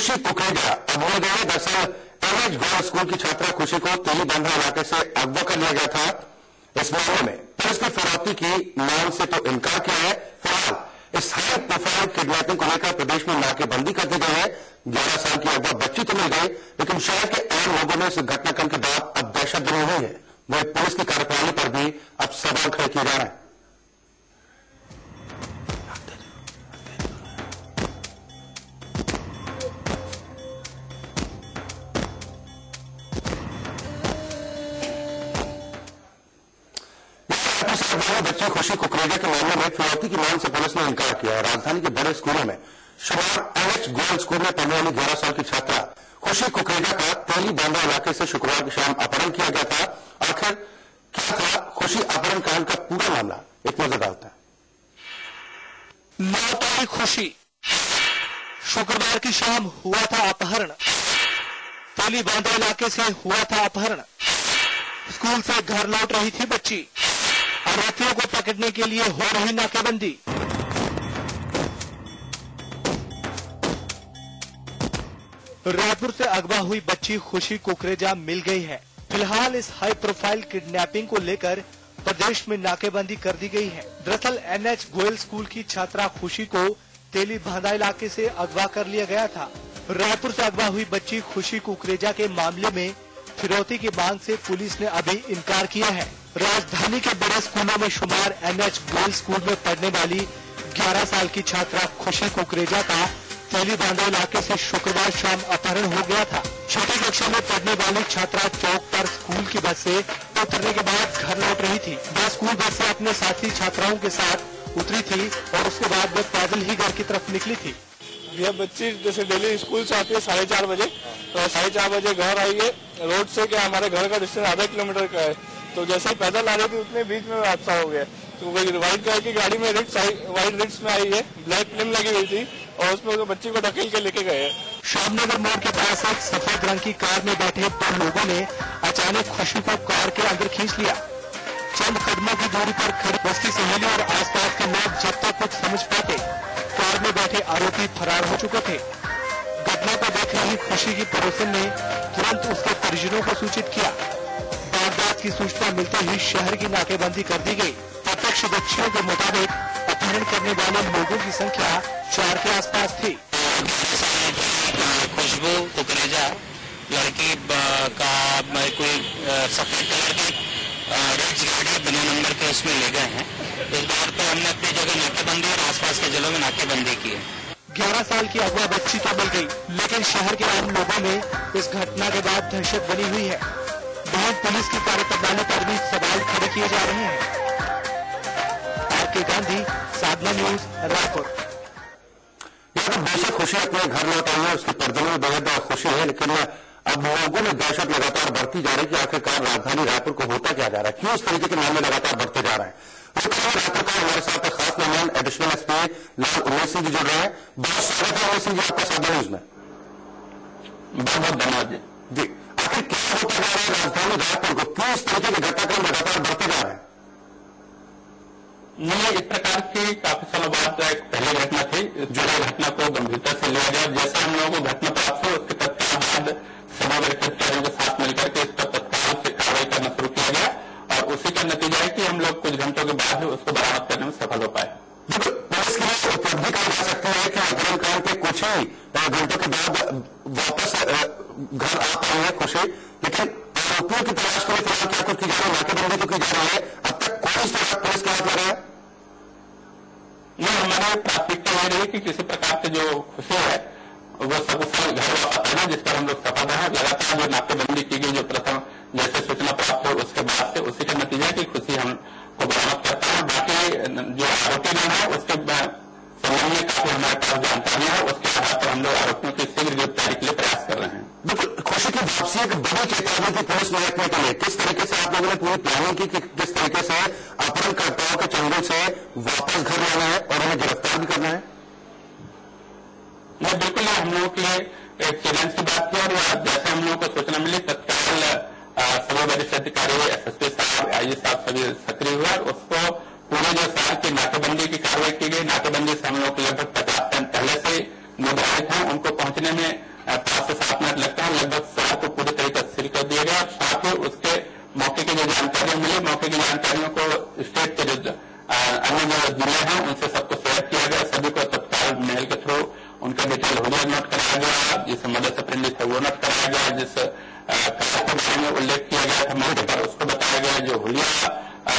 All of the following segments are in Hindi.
खुशी कुकरेजा अगवा गए। दरअसल एनएच गर्ल्स स्कूल की छात्रा खुशी को तेली बांधा इलाके से अगवा कर लिया गया था। इस मामले में पुलिस ने फिरौती की मांग से तो इनकार किया है। फिलहाल इस हाई प्रोफाइल किडनैपिंग को लेकर प्रदेश में नाकेबंदी कर दी गई है। 11 साल की अगवा बच्ची तो मिल गई, लेकिन शहर के आम लोगों में इस घटनाक्रम के बाद अब दहशत बनी हुई है। वह पुलिस की कार्यप्रणाली पर भी अब सवाल खड़े किए जा रहे हैं। बच्ची खुशी कुकरेजा के मामले में फिरौती की मांग से पुलिस ने इनकार किया है। राजधानी के बड़े स्कूलों में शुमार एनएच गर्ल्स स्कूल में पढ़ने वाली 11 साल की छात्रा खुशी कुकरेजा का तेली बांधा इलाके से शुक्रवार की शाम अपहरण किया गया था। आखिर क्या था खुशी अपहरण कांड का पूरा मामला, एक नजर डालते हैं। लापता खुशी, शुक्रवार की शाम हुआ था अपहरण। तेली बांधा इलाके से हुआ था अपहरण। स्कूल से घर लौट रही थी बच्ची। आरोपियों को पकड़ने के लिए हो रही नाकेबंदी। रायपुर से अगवा हुई बच्ची खुशी कुकरेजा मिल गई है। फिलहाल इस हाई प्रोफाइल किडनैपिंग को लेकर प्रदेश में नाकेबंदी कर दी गई है। दरअसल एनएच गोयल स्कूल की छात्रा खुशी को तेली बांधा इलाके से अगवा कर लिया गया था। रायपुर से अगवा हुई बच्ची खुशी कुकरेजा के मामले में फिरौती की मांग से पुलिस ने अभी इनकार किया है। राजधानी के बड़े स्कूलों में शुमार एनएच गोयल स्कूल में पढ़ने वाली 11 साल की छात्रा खुशी कुकरेजा का तेली बांधा इलाके से शुक्रवार शाम अपहरण हो गया था। छठी कक्षा में पढ़ने वाली छात्रा चौक पर स्कूल की बस से उतरने के बाद घर लौट रही थी। वह स्कूल बस से अपने साथी छात्राओं के साथ उतरी थी और उसके बाद वह पैदल ही घर की तरफ निकली थी। यह बच्ची जैसे डेली स्कूल से आती है 4:30 बजे, तो 4:30 बजे घर आई है। रोड से क्या हमारे घर का डिस्टेंस आधा किलोमीटर का है, तो जैसे ही पैदल आ रही थी उतने बीच में हादसा हो गया। तो वही व्हाइट कलर की गाड़ी में व्हाइट रिक्स में आई है, ब्लैक फिल्म लगी हुई थी और उसमें तो बच्ची को ढकेल के लेके गए। शामनगर मोड़ के पास एक सफेद रंग की कार में बैठे 2 लोगों ने अचानक खुशी को कार के अंदर खींच लिया। चंद कदमों की दूरी पर खड़ी उसकी सहेली और आसपास के लोग जब तक कुछ समझ पाते, कार में बैठे आरोपी फरार हो चुके थे। घटना को देख रही खुशी की पड़ोसन ने तुरंत उसके परिजनों को सूचित किया। वारदात की सूचना मिलते ही शहर की नाकेबंदी कर दी गई। प्रत्यक्षदर्शियों के मुताबिक अपहरण करने वाले लोगों की संख्या 4 के आसपास थी। खुशबू कुकरेजा लड़की का कोई सफेद कलर की रेड गाड़ी बिना नंबर के उसमें ले गए हैं। इस बार तो हमने अपनी जगह नाकेबंदी और आसपास के जिलों में नाकेबंदी की है। 11 साल की अगवा बच्ची तो मिल गई, लेकिन शहर के आम लोगों में इस घटना के बाद दहशत बनी हुई है। वहीं पुलिस की कार्यप्रणाली पर भी सवाल खड़े किए जा रहे हैं। आर.के. गांधी, साधना न्यूज, रायपुर। बेशक खुशी अपने घर लौट आई है, उसके परिजनों में बेहद खुशी है, लेकिन अब लोगों में दहशत लगातार बढ़ती जा रही है कि आखिरकार राजधानी रायपुर को होता क्या जा रहा है, क्यों इस तरीके के मामले लगातार बढ़ते जा रहे हैं। हमारे साथ खास मेहमान एडिशनल एसपी लाल उमेश सिंह जी जुड़ रहे हैं। बहुत स्वागत है उमेश सिंह जी आपका साधना न्यूज में। बहुत धन्यवाद जी। आखिर क्या होता जा रहा है राजधानी रायपुर को, क्यों इस तरीके के घटनाक्रम लगातार बढ़ते जा रहे हैं? नहीं, इस प्रकार की काफी सालों बाद एक पहली घटना थी। जो घटना को गंभीरता से लिया गया, जैसे हम लोगों को घटना प्राप्त हुई उसके तत्काल बाद सभी अधिकारियों के साथ मिलकर के इस पर तत्काल से कार्रवाई करना शुरू किया गया और उसी का नतीजा है कि हम लोग कुछ घंटों के बाद ही उसको बरामद करने में सफल हो पाए। पुलिस की उपलब्धि कहा जा सकती है कि अपहरण कांड के कुछ ही घंटों के बाद वापस घर आ पाए हैं खुशी, लेकिन आरोपियों की तलाश के लिए फिलहाल क्या कुछ की जा रही है, नाकेबंदी तो की जा रही है, अब तक कौन सा पुलिस के हाथ लगा है? नहीं, हमारी प्राथमिकता यह रही कि किसी प्रकार से जो खुशी है वो सकुशल घर वापस आना, जिस पर हम लोग सफल रहे। लगातार जो नाकेबंदी की गई, जो प्रथम जैसे सूचना प्राप्त हुई उसके बाद से उसी का नतीजा की खुशी हमको बरामद करता है। बाकी जो आरोपी नाम है उसके संबंध में काफी हमारे पास जानकारी है, उसके आधार पर हम लोग आरोपियों की शीघ्र गिरफ्तारी के लिए प्रयास कर रहे हैं। बिल्कुल, खुशी की वापसी एक बड़ी चेतावनी थी पुलिस महकमे के लिए। किस तरीके से आप लोगों ने पूरी प्लानिंग की कि किस तरीके से अपहरणकर्ताओं के चंगुल से वापस घर लाना है और उन्हें गिरफ्तार भी करना है? नहीं, बिल्कुल हम लोगों के लिए एक चैलेंज की बात थी और जैसे हम लोगों को सूचना मिली तत्काल सभी वरिष्ठ अधिकारी, एसएसपी साहब, आईजी साहब सभी सक्रिय हुए और उसको पूरे जो शहर की नाकेबंदी की कार्रवाई की गई। नाकेबंदी से हम लोग लगभग 50 टन पहले से निर्धारित हैं, उनको पहुंचने में 5 से 7 मिनट लगता है। लगभग शहर को पूरी तरीके से सील कर दिया गया। साथ ही उसके मौके की जो जानकारियां मिली, मौके की जानकारियों को स्टेट के जो अन्य जो जिले हैं उनसे सबको शेयर किया गया। सभी को तत्काल मेल के थ्रू उनका डिटेल हुलिया नोट कराया गया, जिस मदद अप्रेंडिस है वो नोट कराया गया, जिस कार के बारे में उल्लेख किया गया था मौके पर उसको बताया गया, जो हुलिया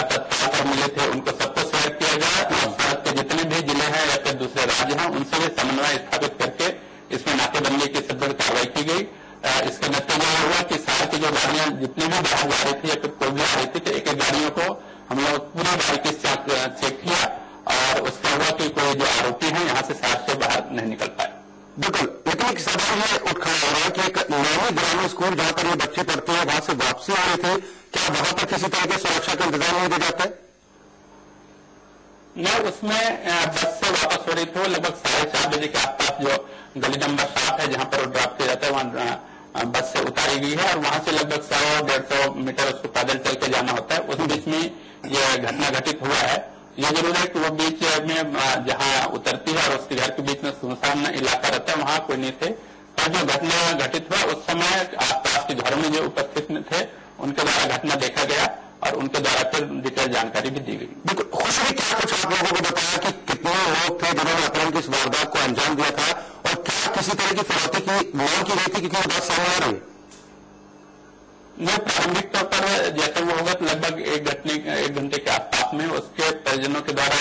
तत्काल पर मिले थे उनको सबको शेयर किया गया। और भारत के जितने भी जिले हैं या फिर दूसरे राज्य हैं उनसे भी समन्वय स्थापित करके इसमें नाकेबंदी की सख्त कार्रवाई की गई। इसका नतीजा यह हुआ कि शहर की जो गाड़ियां जितनी भी बाहर जा रही थी या फिर कोई भी आ रही थी, तो एक एक गाड़ियों को हम लोग पूरी बारीकी से चेक किया और उसका हुआ कि कोई जो आरोपी है यहाँ से शहर से बाहर नहीं निकल पाए। बिल्कुल, लेकिन एक सवाल ये उठ खड़ा हो रहा है कि एक नैनी ग्रामीण स्कूल जहां पर ये बच्चे पढ़ते हैं वहां से वापसी आ रहे थे, क्या वहां पर किसी तरह के सुरक्षा का इंतजाम नहीं दिया जाता है? नहीं, उसमें बस से वापस हो रही थी। लगभग 4:30 बजे के आसपास जो गली नंबर 7 है जहां पर वो ड्रॉप किया जाता है वहां बस से उतारी गई है और वहां से लगभग 100-150 मीटर उसको पैदल चल के जाना होता है। उस बीच में यह घटना घटित हुआ है। ये जरूर है कि वो बीच में जहां उतरती है और उसके घर के बीच में सुनसान इलाका रहता है, वहां कोई नहीं थे। और जो घटना घटित हुआ उस समय आसपास के घरों में जो उपस्थित थे उनके द्वारा घटना देखा गया और उनके द्वारा फिर डिटेल जानकारी भी दी गई। बिल्कुल, खुशी क्या कुछ आप लोगों को बताया कि कितने लोग थे जिन्होंने अपहरण की इस वारदात को अंजाम दिया था और क्या किसी तरह की फिरौती की मांग की गई थी, क्योंकि बात सामने आ रही है? नहीं, प्रारंभिक तौर पर जैसे वो होगा तो लगभग 1 घंटे के आसपास में उसके परिजनों के द्वारा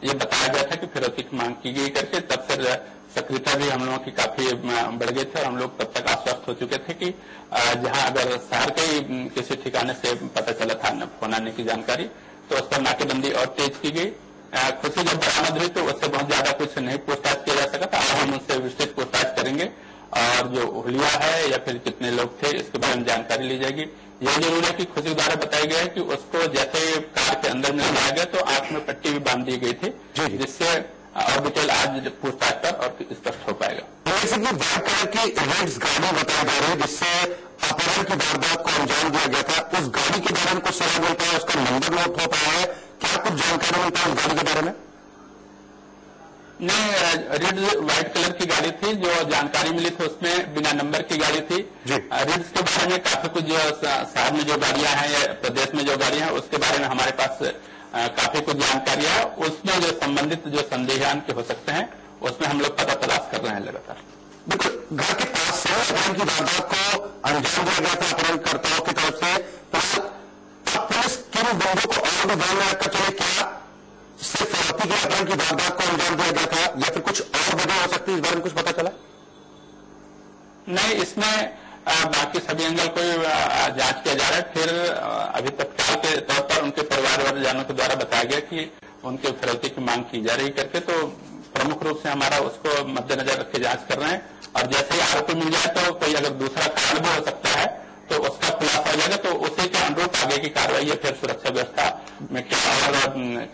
ये बताया गया था कि फिरौती की मांग की गई करके। तब फिर सक्रियता भी हम लोगों की काफी बढ़ गई थी और हम लोग तब तक आश्वस्त हो चुके थे कि जहां अगर शहर के किसी ठिकाने से पता चला था फोन आने की जानकारी तो उस पर नाकेबंदी और तेज की गई। खुशी जब बरामद हुई तो उससे बहुत ज्यादा कुछ नहीं पूछताछ किया जा सका था। आज हम उससे विस्तृत पूछताछ करेंगे और जो हुलिया है या फिर कितने लोग थे इसके बारे में जानकारी ली जाएगी। यह जरूर है कि खुशी द्वारा बताया गया है कि उसको जैसे कार के अंदर में लाया गया तो आंख में पट्टी भी बांध दी गई थी, जिससे और डिटेल आज पूछताछ पर और स्पष्ट हो पाएगा। व्हाइट कलर की रेड्स गाड़ी बताई जा रही है जिससे अपहरण की वारदात को अंजाम दिया गया था, उस गाड़ी के बारे में कुछ सवाल मिलता है, उसका नंबर नोट हो पाया है, क्या कुछ जानकारी मिलता है उस गाड़ी के बारे में? नहीं, रिड्स व्हाइट कलर की गाड़ी थी। जो जानकारी मिली थी उसमें बिना नंबर की गाड़ी थी। रिड्स के बारे में काफी कुछ जो शहर में जो गाड़ियां हैं या प्रदेश में जो गाड़ियां हैं उसके बारे में हमारे पास काफी कुछ जानकारी है। उसमें जो संबंधित जो संदेहान के हो सकते हैं उसमें हम लोग पता तलाश कर रहे हैं लगातार। बिल्कुल, घर के पास से अपहरण की वारदात को अंजाम दिया गया था अपहरणकर्ताओं की तरफ से। पुलिस किन बंदों को और भी ध्यान में रखकर चले, क्या सिर्फ फिरौती के अपहरण की वारदात को अंजाम दिया गया था या फिर कुछ और वजह हो सकती है, इस बारे में कुछ पता चला? नहीं, इसमें बाकी सभी एंगल को जांच किया जा रहा है। फिर अभी तत्काल के तौर पर उनके परिवार वालों के द्वारा बताया गया कि उनके फिरौती की मांग की जा रही करके, तो प्रमुख रूप से हमारा उसको मद्देनजर रख के जांच कर रहे हैं और जैसे ही आरोपी मिल जाए तो कोई अगर दूसरा कारण भी हो सकता है तो उसका खुलासा हो जाएगा, तो उसी के अनुरूप आगे की कार्रवाई या फिर सुरक्षा व्यवस्था में क्या और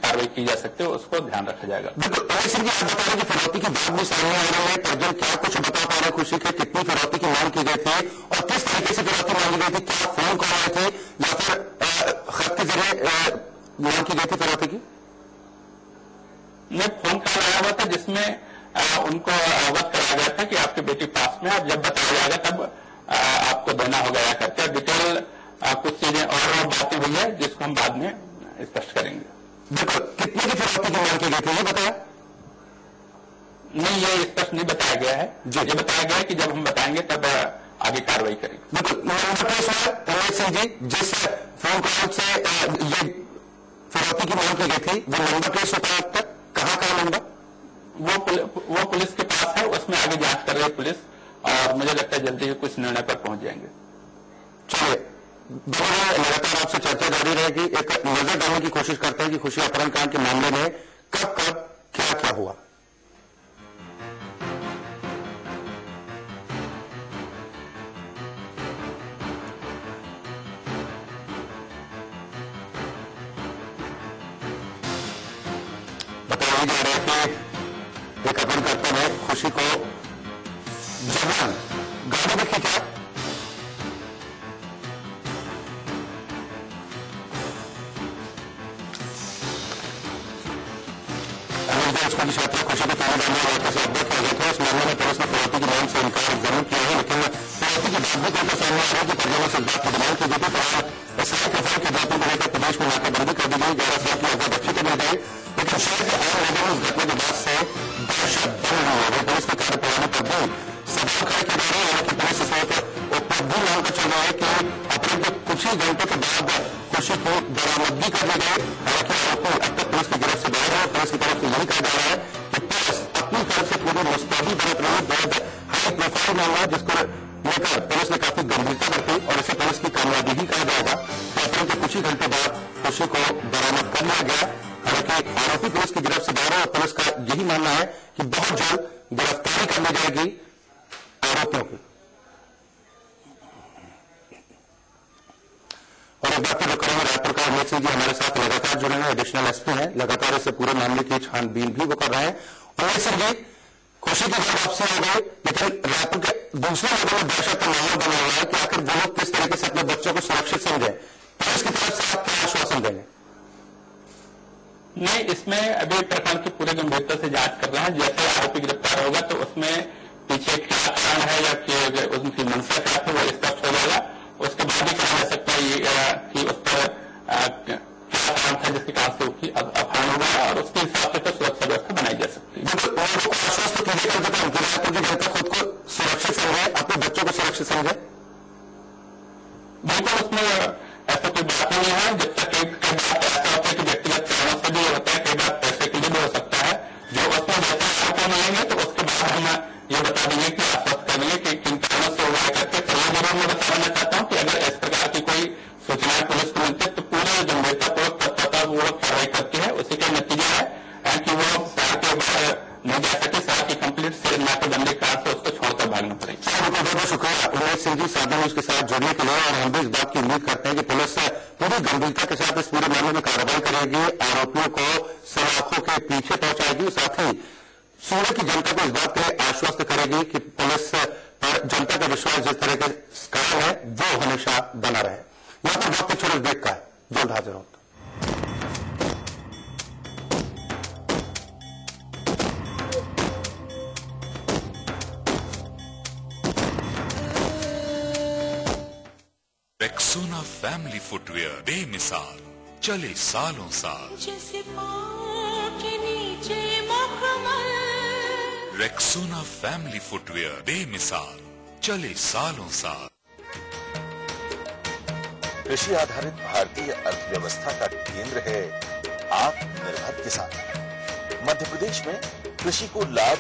कार्रवाई की जा सकती है उसको ध्यान रखा जाएगा। बिल्कुल, फिरौती की बात भी सामने आ रही है, परिजन क्या कुछ बता पा रहे खुशी के, कितनी फिरौती की मांग की गई थी और किस तरीके से फिरौती मांगी गई थी, क्या फोन कर रहे थे या फिर खत के जरिए मांग की गई थी फिरौती की? नहीं, फोन कॉल आया हुआ था जिसमें उनको अवगत कराया गया था कि आपकी बेटी पास में, अब जब बताया जाएगा तब आपको देना होगा या करके डिटेल कुछ चीजें और बातें हुई है जिसको हम बाद में स्पष्ट करेंगे। बिल्कुल, कितनी की फिरौती की मांग की गई थी ये बताया? नहीं, ये स्पष्ट नहीं बताया गया है। ये बताया गया है कि जब हम बताएंगे तब आगे कार्रवाई करेंगे। बिल्कुल, सिंह जी, जिस फोन कॉल से ये फिरौती की मांग की गई थी वो नंबर प्लेट होता है तक कहाँ का नंबर? वो पुलिस के पास है, उसमें आगे जांच कर रही है पुलिस और मुझे लगता है जल्दी ही कुछ निर्णय पर पहुंच जाएंगे। चलिए, लगातार आपसे चर्चा जारी रहेगी। एक नजर डालने की कोशिश करते हैं कि खुशी अपहरण कांड के मामले में कब कब क्या क्या हुआ। बताया जा रहा है कि एक अपहरणकर्ता ने खुशी को जवान गाड़ी में खींचा, गोयल स्कूल की छात्रा खुशी को तेली बांधा इलाके से अवगत किया गया था। इस मामले में पुलिस ने फिरौती की मांग से इनकार जरूर किया है, लेकिन फिरौती की बात भी करके सामने आ रहा है कि परिजनों से इस बात की डिमांड की गई थी। फिलहाल इस हाई किडनैपिंग को लेकर प्रदेश में नाकाबंदी कर दी गई। 11 साल की अगवा बच्ची को मिल गई, लेकिन शहर के आम लोगों में इस घटना के बाद से दहशत बन रही है। पुलिस की कार्यप्रणाली पर भी सवाल खड़े किए जा रहे हैं। हालांकि पुलिस इस वक्त उपलब्धि मानकर चल रहा है कि अपने के कुछ ही घंटे के बाद खुशी की बरामदगी कर दी गई। हालांकि आरोपी अब तक पुलिस की गिरफ्त से बाहर है। पुलिस की तरफ से यही कहा जा रहा है कि पुलिस अपनी तरफ से पूरी मुस्तैदी बरत रही है। बहुत हाई प्रोफाइल मामला है, जिसको लेकर पुलिस ने काफी गंभीरता बरती और इसे पुलिस की कामयाबी ही कहा जाएगा। अपने कुछ ही घंटे बाद खुशी को बरामद कर लिया गया। हालांकि आरोपी पुलिस की गिरफ्त से बाहर है और पुलिस का यही मानना है कि बहुत जल्द गिरफ्तारी कर ली जाएगी आरोपियों की। और एक बात जो करेंगे, रायपुर का अमित सिंह जी हमारे साथ लगातार जुड़े हैं, एडिशनल एसपी हैं, लगातार इसे पूरे मामले की छानबीन भी वो कर रहे हैं। अमित सिंह जी, खुशी की वापसी हो गई, लेकिन रायपुर के दूसरे लोगों में दहशत का माहौल बना हुआ है कि आखिर वो लोग किस तरीके से अपने बच्चों को सुरक्षित समझे। पुलिस की तरफ से आप क्या आश्वासन देंगे? नहीं, इसमें अभी प्रकरण की पूरी गंभीरता से जांच कर रहे हैं। जैसे आरोपी गिरफ्तार होगा तो उसमें पीछे क्या कारण है या उनकी मंशा क्या थी वो स्पष्ट हो जाएगा। उसके बाद ही कहा जा सकता है कि उस पर क्या कारण था जिसके कारण से उसकी अपहरण हो गया और उसके हिसाब से तो सुरक्षा व्यवस्था बनाई जा सकती है। खुद को सुरक्षित समझे, अपने बच्चों को सुरक्षित समझे, बिल्कुल उसमें ऐसा कोई बात नहीं है। जब तक एक ऐसा होता है कि व्यक्तिगत कारणों से भी होता है, कई बार पैसे के लिए भी हो सकता है। जो उसमें जैसा मिलेंगे तो उसके बाद हम ये बता देंगे कि आश्वस्त करेंगे कि किन कारणों से हुआ करके। तो ये जरूर मैं बताना चाहता हूँ कि अगर इस प्रकार की कोई सूचना पुलिस को मिलती है तो पूरी गंभीरतापूर्वक तत्परतापूर्वक कार्रवाई करती है। उसी का नतीजा है कि वो शहर के बाहर नहीं जा सके, शहर की कंप्लीट से नाकेबंदी कार से उसको छोड़कर भागना पड़ेगा। बहुत बहुत शुक्रिया उमेश सिंह जी साधन न्यूज के साथ जुड़ने के लिए। और हम भी इस बात की उम्मीद करते हैं कि पुलिस पूरी गंभीरता के साथ इस पूरे मामले में कार्रवाई करेगी, आरोपियों को सलाखों के पीछे पहुंचाएगी, साथ ही सूबे की जनता को इस बात के आश्वस्त करेगी कि पुलिस पर जनता का विश्वास जिस तरह के कारण है वो हमेशा बना रहे। यहां पर वक्त छोड़े ब्रेक का है, जल्द हाजिर होता। रेक्सोना फैमिली फुटवेयर बेमिसाल, चले सालों साल। जैसे पाँव के नीचे मखमल। रेक्सोना फैमिली फुटवेयर बेमिसाल, चले सालों साल। कृषि आधारित भारतीय अर्थव्यवस्था का केंद्र है आत्मनिर्भर किसान। मध्य प्रदेश में कृषि को लाभ